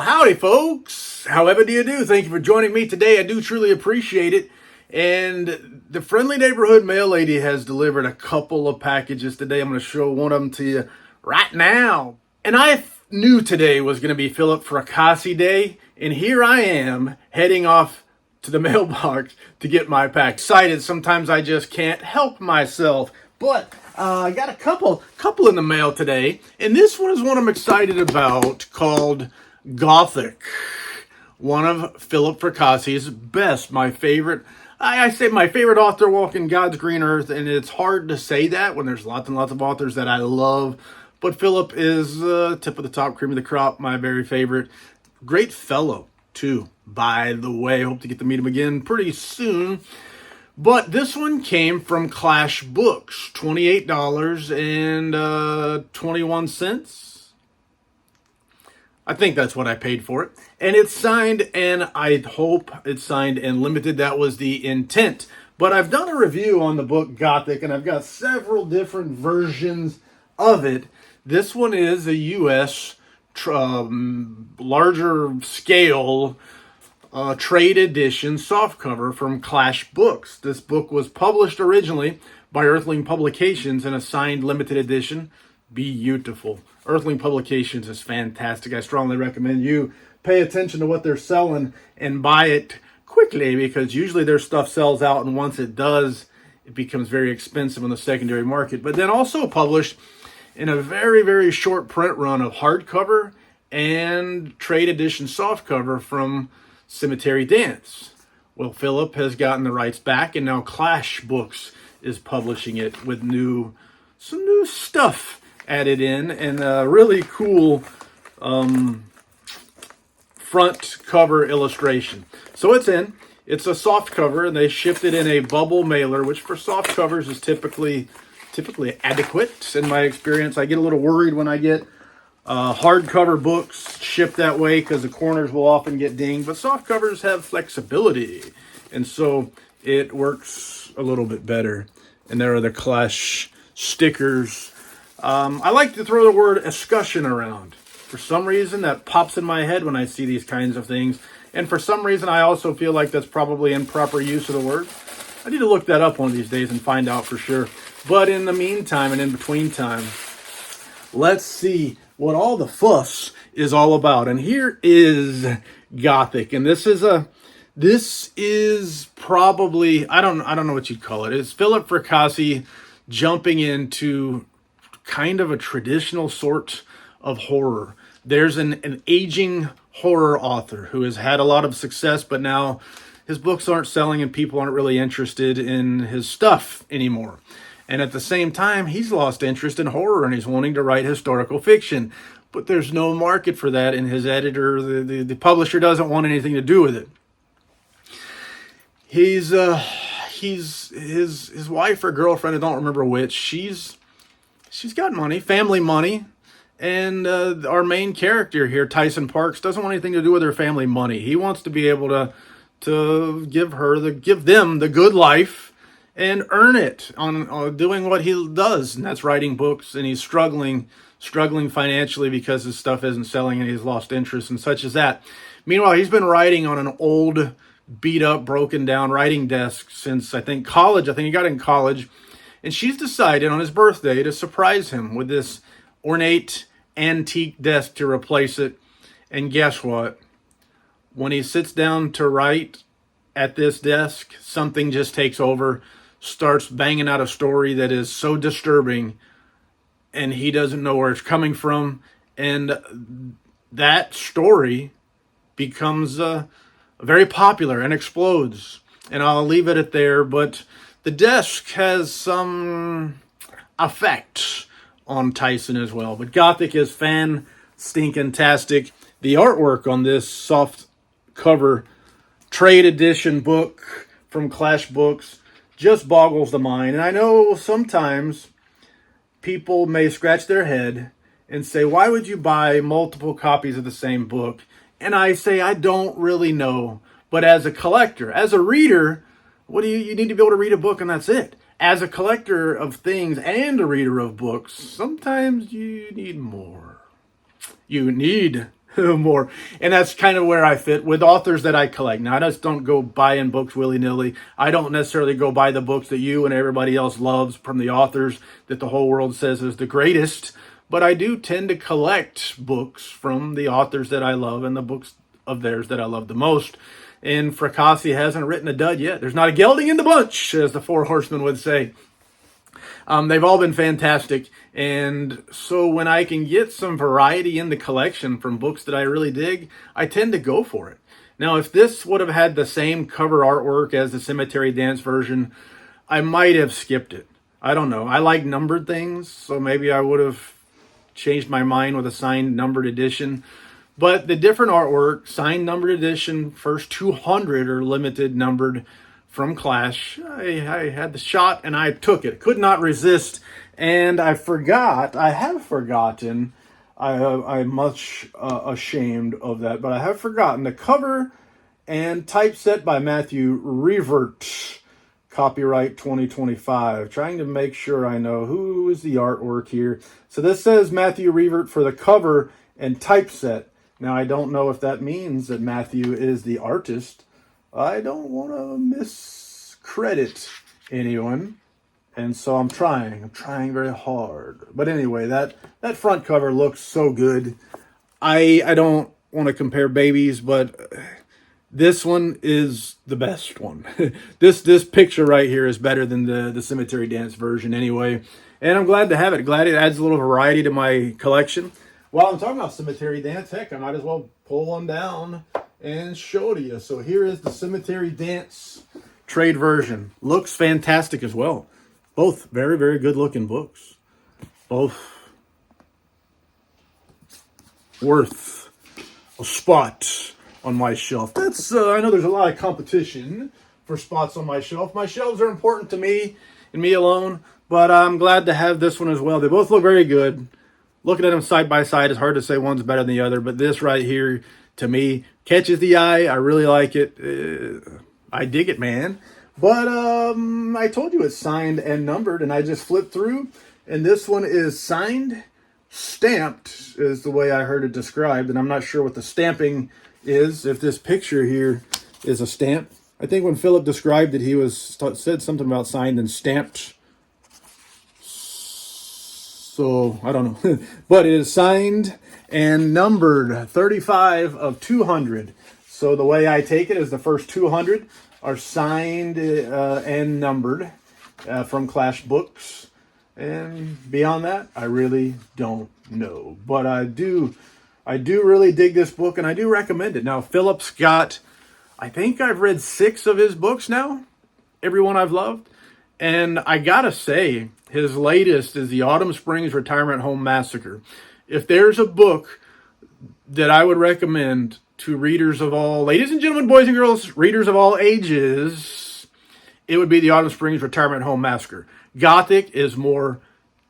howdy folks. However do you do? Thank you for joining me today. I do truly appreciate it. And the friendly neighborhood mail lady has delivered a couple of packages today. I'm going to show one of them to you right now. And I knew today was going to be Philip Fracassi Day. And here I am heading off to the mailbox to get my pack. Excited. Sometimes I just can't help myself. But I got a couple in the mail today. And this one is one I'm excited about, called GOTHIC. One of Philip Fracassi's best, my favorite. I say my favorite author walking God's green earth, and it's hard to say that when there's lots and lots of authors that I love. But Philip is tip of the top, cream of the crop, my very favorite. Great fellow, too, by the way. Hope to get to meet him again pretty soon. But this one came from Clash Books, $28.21. I think that's what I paid for it. And it's signed, and I hope it's signed and limited. That was the intent. But I've done a review on the book GOTHIC, and I've got several different versions of it. This one is a U.S. larger scale trade edition softcover from Clash Books. This book was published originally by Earthling Publications in a signed limited edition. Beautiful. Earthling Publications is fantastic. I strongly recommend you pay attention to what they're selling and buy it quickly, because usually their stuff sells out, and once it does, it becomes very expensive on the secondary market. But then also published in a very, very short print run of hardcover and trade edition softcover from Cemetery Dance. Well, Philip has gotten the rights back, and now Clash Books is publishing it with some new stuff added in, and a really cool front cover illustration. So it's a soft cover, and they shipped it in a bubble mailer, which for soft covers is typically adequate in my experience. I get a little worried when I get hardcover books shipped that way, because the corners will often get dinged, but soft covers have flexibility, and so it works a little bit better. And there are the Clash stickers. I like to throw the word escutcheon around. For some reason, that pops in my head when I see these kinds of things. And for some reason, I also feel like that's probably improper use of the word. I need to look that up one of these days and find out for sure. But in the meantime and in between time, let's see what all the fuss is all about. And here is GOTHIC. And this is probably, I don't know what you'd call it. It's Philip Fracassi jumping into kind of a traditional sort of horror. There's an aging horror author who has had a lot of success, but now his books aren't selling and people aren't really interested in his stuff anymore. And at the same time, he's lost interest in horror and he's wanting to write historical fiction. But there's no market for that, and his editor, the publisher, doesn't want anything to do with it. His wife or girlfriend, I don't remember which, she's got money, family money, and our main character here, Tyson Parks, doesn't want anything to do with her family money. He wants to be able to give them the good life and earn it on doing what he does, and that's writing books. And he's struggling financially because his stuff isn't selling, and he's lost interest and such as that. Meanwhile, he's been writing on an old, beat up, broken down writing desk since I think college. I think he got in college. And she's decided on his birthday to surprise him with this ornate antique desk to replace it. And guess what? When he sits down to write at this desk, something just takes over, starts banging out a story that is so disturbing, and he doesn't know where it's coming from. And that story becomes very popular and explodes. And I'll leave it at there, but the desk has some effect on Tyson as well. But GOTHIC is fan-stinkin-tastic. The artwork on this soft cover trade edition book from Clash Books just boggles the mind. And I know sometimes people may scratch their head and say, why would you buy multiple copies of the same book? And I say, I don't really know. But as a collector, as a reader, what do you need to be able to read a book and that's it. As a collector of things and a reader of books, sometimes you need more. You need more. And that's kind of where I fit with authors that I collect. Now, I just don't go buying books willy-nilly. I don't necessarily go buy the books that you and everybody else loves from the authors that the whole world says is the greatest. But I do tend to collect books from the authors that I love and the books of theirs that I love the most. And Fracassi hasn't written a dud yet. There's not a gelding in the bunch, as the Four Horsemen would say. They've all been fantastic. And so when I can get some variety in the collection from books that I really dig, I tend to go for it. Now, if this would have had the same cover artwork as the Cemetery Dance version, I might have skipped it. I don't know. I like numbered things, so maybe I would have changed my mind with a signed numbered edition. But the different artwork, signed numbered edition, first 200 are limited numbered from Clash. I had the shot and I took it. Could not resist. And I have forgotten, I'm much ashamed of that, but I have forgotten the cover and typeset by Matthew Revert. Copyright 2025. Trying to make sure I know who is the artwork here. So this says Matthew Revert for the cover and typeset. Now, I don't know if that means that Matthew is the artist. I don't want to miscredit anyone. And so I'm trying very hard. But anyway, that front cover looks so good. I don't want to compare babies, but this one is the best one. This picture right here is better than the Cemetery Dance version anyway. And I'm glad to have it. Glad it adds a little variety to my collection. While I'm talking about Cemetery Dance, heck, I might as well pull one down and show to you. So here is the Cemetery Dance trade version. Looks fantastic as well. Both very, very good looking books. Both worth a spot on my shelf. That's I know there's a lot of competition for spots on my shelf. My shelves are important to me and me alone, but I'm glad to have this one as well. They both look very good. Looking at them side by side, it's hard to say one's better than the other, but this right here, to me, catches the eye. I really like it. I dig it, man. But I told you it's signed and numbered, and I just flipped through, and this one is signed, stamped, is the way I heard it described, and I'm not sure what the stamping is, if this picture here is a stamp. I think when Philip described it, he said something about signed and stamped. So, I don't know. But it is signed and numbered 35 of 200. So the way I take it is the first 200 are signed and numbered from Clash Books. And beyond that, I really don't know. But I do really dig this book, and I do recommend it. Now, Philip's got, I think I've read 6 of his books now. Every one I've loved. And I gotta say, his latest is the Autumn Springs Retirement Home Massacre. If there's a book that I would recommend to readers of all, ladies and gentlemen, boys and girls, readers of all ages, it would be the Autumn Springs Retirement Home Massacre. Gothic is more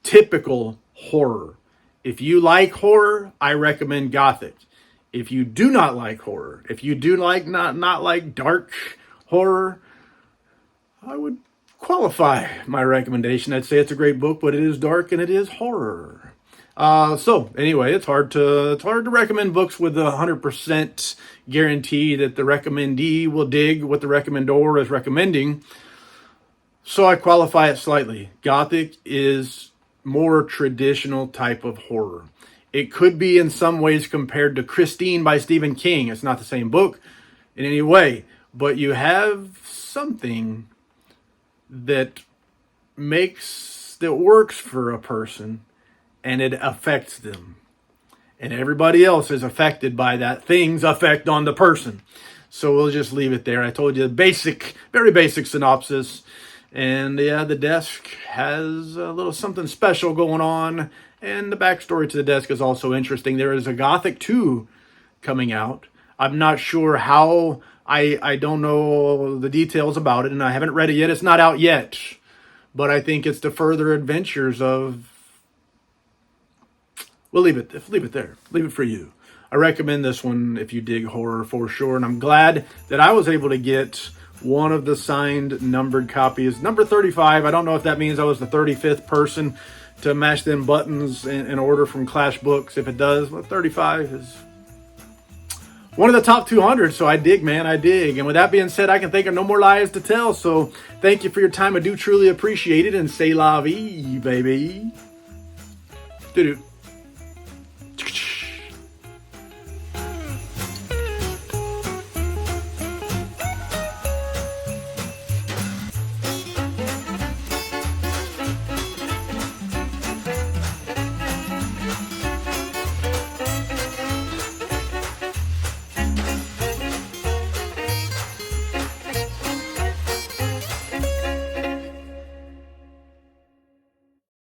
typical horror. If you like horror, I recommend Gothic. If you do not like horror, if you do like not like dark horror, I would qualify my recommendation. I'd say it's a great book, but it is dark and it is horror. So anyway, it's hard to recommend books with 100% guarantee that the recommendee will dig what the recommendor is recommending. So I qualify it slightly. Gothic is more traditional type of horror. It could be in some ways compared to Christine by Stephen King. It's not the same book in any way, but you have something that works for a person, and it affects them. And everybody else is affected by that thing's effect on the person. So we'll just leave it there. I told you the very basic synopsis. And yeah, the desk has a little something special going on. And the backstory to the desk is also interesting. There is a Gothic 2 coming out. I'm not sure how. I don't know the details about it, and I haven't read it yet. It's not out yet. But I think it's the further adventures of... We'll leave it there. Leave it for you. I recommend this one if you dig horror for sure. And I'm glad that I was able to get one of the signed numbered copies. Number 35. I don't know if that means I was the 35th person to mash them buttons in order from Clash Books. If it does, well, 35 is one of the top 200. So I dig, man. I dig. And with that being said, I can think of no more lies to tell. So thank you for your time. I do truly appreciate it. And say la vie, baby. Doo-doo.